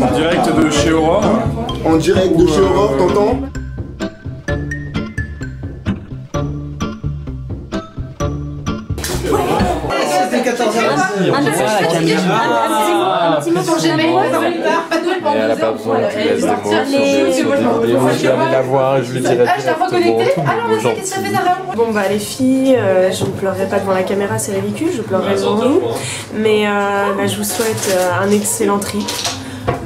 En direct de chez Aurore. En direct de chez Aurore, t'entends? Un petit mot pour jamais. Et elle a pas besoin que tu laisses des mots sur des vidéos, je vais aller la voir et je lui dirai directement tous les mots gentils. Bon bah les filles, je ne pleurerai pas devant la caméra, c'est ridicule, je pleurerai devant vous. Mais bah, je vous souhaite un excellent trip.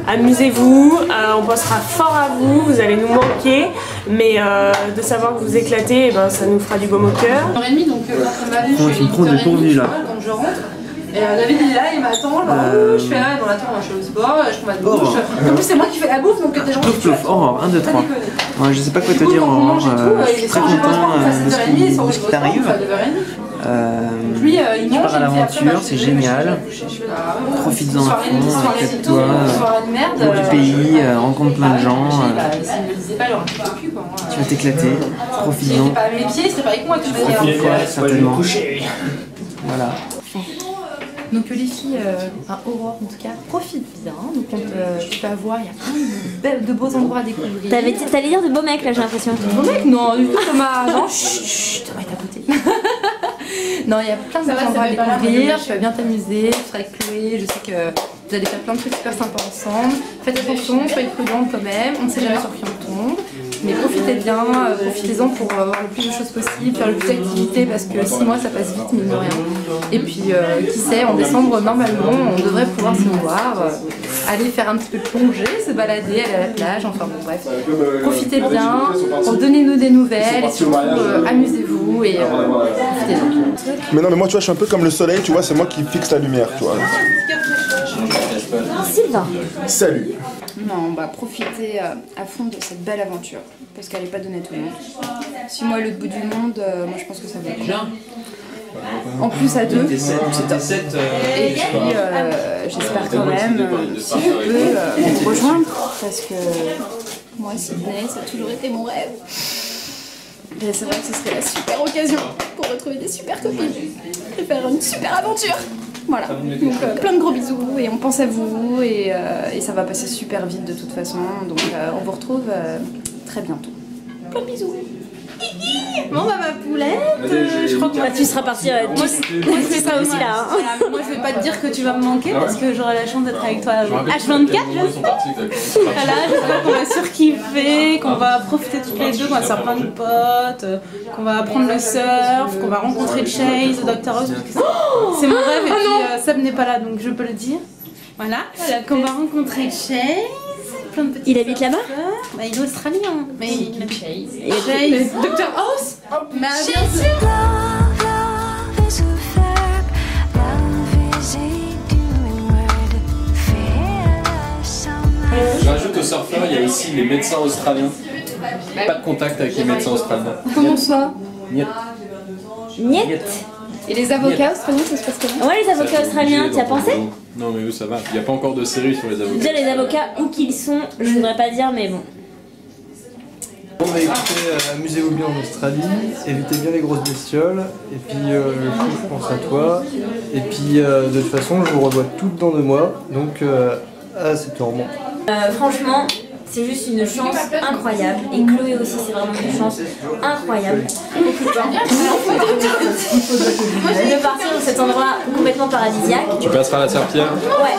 Amusez-vous, on pensera fort à vous, vous allez nous manquer, mais de savoir que vous éclatez, eh ben, ça nous fera du baume au cœur. Donc tu me prends dépourvu là. Quand je rentre, et David il est là, il m'attend, je fais là, dans la tour, je fais le sport, je prends ma douche. En plus c'est moi qui fais la bouffe, donc des gens qui Aurore, 1, 2, 3. Ouais, je sais pas quoi te dire Aurore, je suis très content de ce qui t'arrive. Tu pars à l'aventure, c'est génial. Profites-en à fond, éclate-toi, pour du pays, rencontre plein de gens. Tu vas t'éclater, profites-en. Mes pieds, c'est pas avec moi que je vais Profite-toi, certainement. Voilà. Donc les filles, enfin Aurore en tout cas, profite bien. Donc tu vas voir, il y a plein de beaux endroits à découvrir. T'allais dire de beaux mecs là, j'ai l'impression. De beaux mecs? Non, du tout, Thomas. Non, chut, Thomas est à côté. Non, il y a plein d'endroits à découvrir, tu vas bien t'amuser, tu seras avec Chloé, je sais que vous allez faire plein de trucs super sympas ensemble. Faites attention, soyez prudents quand même, on ne sait jamais sur qui on tombe. Mais profitez bien, profitez-en pour avoir le plus de choses possible, faire le plus d'activités parce que 6 mois ça passe vite, mine de rien. Et puis qui sait, en décembre normalement on devrait pouvoir se voir, aller faire un petit peu de plongée, se balader, aller à la plage, enfin bon bref. Profitez bien, donnez-nous des nouvelles et surtout amusez-vous et profitez-en. Mais non mais moi tu vois je suis un peu comme le soleil, tu vois, c'est moi qui fixe la lumière, tu vois. Sylvain. Salut. Non, on va profiter à fond de cette belle aventure, parce qu'elle n'est pas donnée à tout le monde. 6 mois à l'autre bout du monde, moi je pense que ça va être bien. En plus à 2, c'est top. Et puis j'espère quand même, si je peux, vous rejoindre, parce que moi Sydney, ça a toujours été mon rêve. Et c'est vrai que ce serait la super occasion pour retrouver des super copines et faire une super aventure. Voilà, donc plein de gros bisous et on pense à vous et ça va passer super vite de toute façon, donc on vous retrouve très bientôt. Plein de bisous. Bon bah ma poulette, je crois que tu seras partie, tu seras aussi là. Hein. Voilà, moi je vais pas te dire que tu vas me manquer parce que j'aurai la chance d'être avec toi H24. Voilà, j'espère qu'on va surkiffer, qu'on va profiter toutes les deux, qu'on va se faire plein de potes, qu'on va apprendre le surf, qu'on va rencontrer Chase, Dr House. C'est mon rêve et puis Seb n'est pas là donc je peux le dire. Voilà, qu'on va rencontrer Chase. Il habite là-bas? Bah, il est australien. Mais il aime Chase. Et Chase. Dr House? Bien sûr. Je rajoute au surfeur, il y a aussi les médecins australiens. Pas de contact avec les médecins australiens. Comment ça? Niet. Niet. Et les avocats australiens, ça se passe comment? Ouais, les avocats australiens, tu as pensé? Non mais eux ça va, il n'y a pas encore de série sur les avocats. Déjà les avocats, où qu'ils sont, je voudrais pas dire mais bon. Bon bah écoutez, amusez-vous bien en Australie, évitez bien les grosses bestioles, et puis je pense à toi, et puis de toute façon je vous revois toutes dans 2 mois, donc à septembre. Franchement, c'est juste une chance incroyable, et Chloé aussi c'est vraiment une chance incroyable. De partir dans cet endroit complètement paradisiaque. Tu passeras la serpillière? Ouais.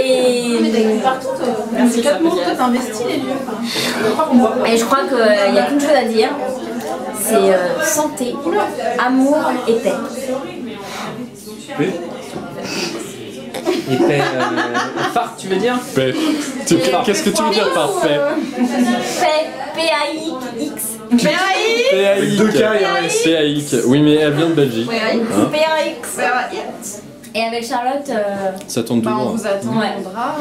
Et partout, c'est 4 mois que t'investis les vieux. Et je crois qu'il n'y a qu'une chose à dire, c'est santé, amour et paix. Oui. Et paix, phare tu veux dire? Paix. Qu'est-ce que tu veux dire par paix? Paix, P-A-I-X. P-A-I-K. 2 K et un S. P-A-I-K. Oui mais elle vient de Belgique. P-A-X. Et avec Charlotte... Ça tourne tout le monde. On vous attendra.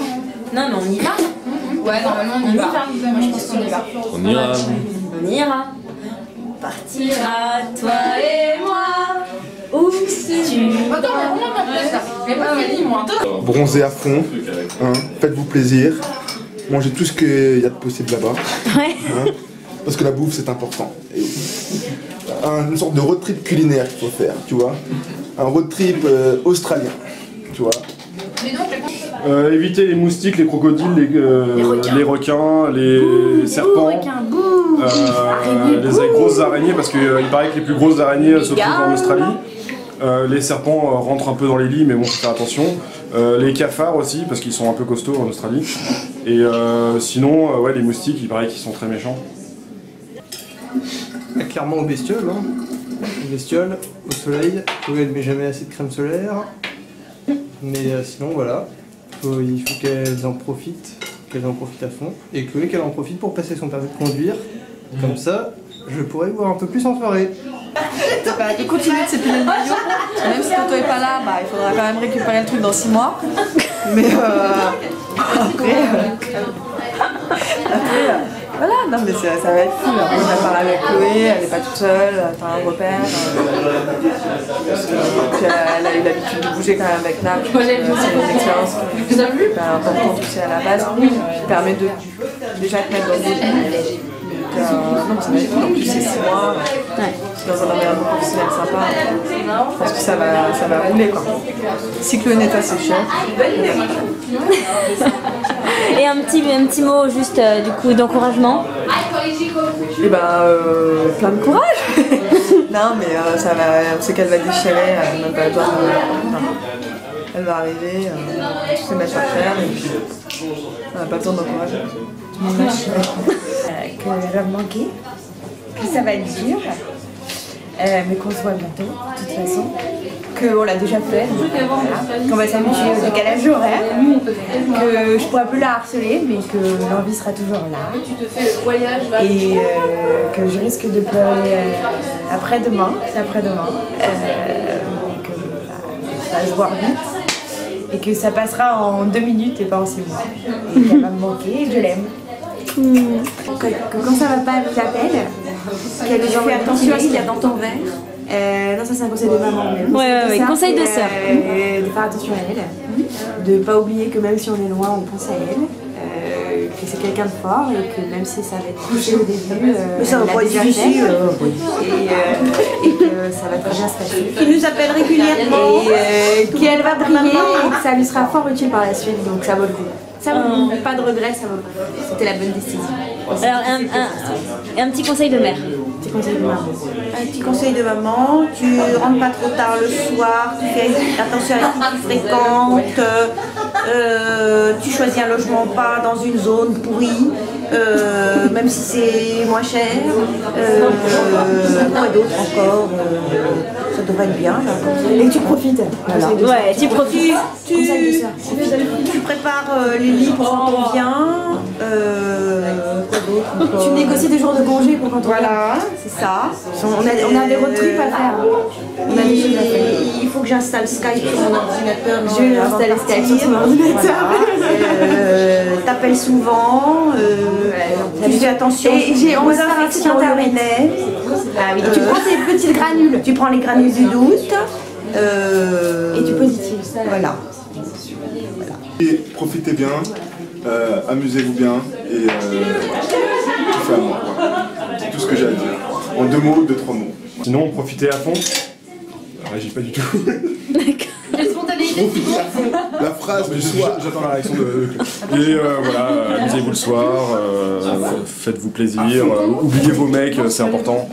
Non mais on y va. Ouais, normalement on y va. Moi je pense qu'on y va. On ira. On ira. On partira, toi et moi. Où tu Bronzez à fond, hein, faites-vous plaisir, mangez tout ce qu'il y a de possible là-bas. Ouais. Hein, parce que la bouffe c'est important. Et une sorte de road trip culinaire qu'il faut faire, tu vois. un road trip australien, tu vois. Éviter les moustiques, les crocodiles, les requins, les serpents, les grosses araignées, parce qu'il paraît que les plus grosses araignées se trouvent en Australie. Les serpents rentrent un peu dans les lits, mais bon, faut faire attention. Les cafards aussi, parce qu'ils sont un peu costauds en Australie. Et sinon, ouais, les moustiques, il paraît qu'ils sont très méchants. Clairement aux bestioles, hein. Les bestioles, au soleil, Chloé ne met jamais assez de crème solaire. Mais sinon, voilà. Il faut qu'elles en profitent à fond. Et Chloé qu'elle en profite pour passer son permis de conduire. Comme ça, je pourrais voir un peu plus en soirée. De continuer de s'épiler le maillot. Même si Toto est pas là, bah, il faudra quand même récupérer le truc dans 6 mois. Mais après, voilà, non mais ça va être fou. On a parlé avec Chloé, elle n'est pas toute seule, t'as un repère. Elle a eu l'habitude de bouger quand même avec Nap. C'est une expérience hyper importante aussi à la base, qui permet de déjà te mettre dans le mood. Non, ça va être cool. En plus, c'est 6 mois. C'est dans un environnement professionnel sympa. Je pense que ça va rouler, quoi. Si Chloé n'est pas assez cher. Et un petit mot juste du coup d'encouragement. Et ben plein de courage. Non mais ça va, on sait qu'elle va déchirer, elle n'a pas besoin elle va arriver, se mettre à faire et puis on n'a pas besoin d'encourager. Que je vais me manquer, que ça va être dur, mais qu'on se voit bientôt de toute façon. Qu'on l'a déjà fait, voilà. Qu'on va s'habituer au décalage horaire, que je pourrai plus la harceler, mais que l'envie sera toujours là. Et que je risque de pleurer après-demain, c'est après-demain, que ça va se voir vite, et que ça passera en 2 minutes et pas en 6 mois. Et qu'elle va me manquer et que je l'aime. Que quand ça va pas, elle t'appelle, qu'elle fait attention à ce qu'il y a dans ton verre. Non, ça c'est un conseil de maman. Ouais, conseil de sœur. De faire attention à elle, de pas oublier que même si on est loin, on pense à elle, que c'est quelqu'un de fort et que même si ça va être touché au début, mais ça va pas être difficile, et que ça va très bien se passer. Qui nous appelle régulièrement. Et qu'elle va briller et que ça lui sera fort utile par la suite, donc ça vaut le coup. Ça vaut le coup. Pas de regret, ça vaut le coup. C'était la bonne décision. Alors, un petit conseil de mère. Petit conseil de maman. Un petit conseil de maman, tu rentres pas trop tard le soir, tu fais attention à qui tu fréquentes, tu choisis un logement pas dans une zone pourrie, même si c'est moins cher. Quoi d'autre encore, ça devrait être bien. Là, et tu profites. Voilà. Ouais, tu profites. Tu prépares les lits pour quand on vient. Quoi d'autre? Tu négocies des jours de congé pour quand on vient. Voilà, c'est ça. On a des road trips à faire. On a des choses à faire. Il faut que j'installe Skype sur mon ordinateur. Je vais installer Skype sur mon ordinateur. T'appelles souvent. Tu fais attention. Et on va faire un site internet. Ah oui. Tu prends tes petites granules. Tu prends les granules du doute. Et tu positives. Voilà. Et profitez bien, amusez-vous bien et tout fait à moi. C'est tout ce que j'ai à dire. En 2 mots, 2-3 mots. Sinon, profitez à fond. J'ai pas du tout. D'accord. La spontanéité. Profitez à fond. La phrase du soir. J'attends la réaction de Claude. Et voilà, amusez-vous le soir, faites-vous plaisir, oubliez vos mecs, c'est important.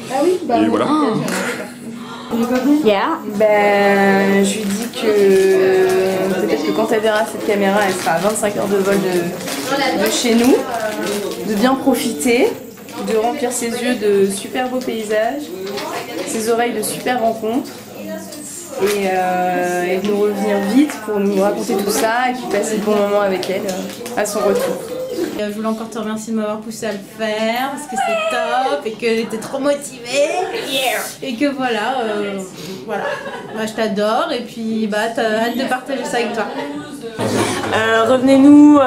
Et voilà. Yeah. Ben, je lui dis que peut-être que quand elle verra cette caméra, elle sera à 25 heures de vol de chez nous, de bien profiter, de remplir ses yeux de super beaux paysages, ses oreilles de super rencontres, et de nous revenir vite pour nous raconter tout ça et puis passer de bons moments avec elle à son retour. Je voulais encore te remercier de m'avoir poussé à le faire parce que c'est top et que j'étais trop motivée et que voilà, bah, je t'adore et puis bah, t'as hâte de partager ça avec toi. Revenez-nous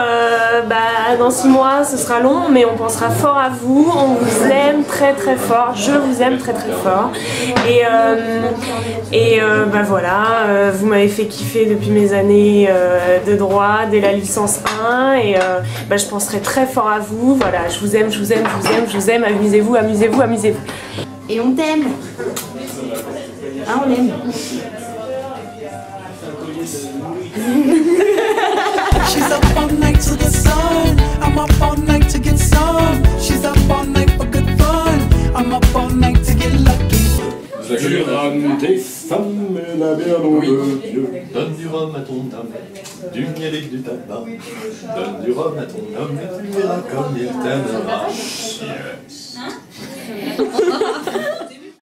dans 6 mois, ce sera long, mais on pensera fort à vous, on vous aime très très fort, je vous aime très très fort. Et voilà, vous m'avez fait kiffer depuis mes années de droit, dès la licence 1, et je penserai très fort à vous, voilà, je vous aime, je vous aime, je vous aime, je vous aime, amusez-vous, amusez-vous, amusez-vous. Et on t'aime. Ah, on l'aime. She's up all night to the sun. I'm up all night to get some. She's up all night for good fun. I'm up all night to get lucky. Tu rames des femmes et la bière dans le Dieu. Donne du rhum à ton homme, du miel et du tabac. Donne du rhum à ton homme et tu verras comme il t'aimera. Yes.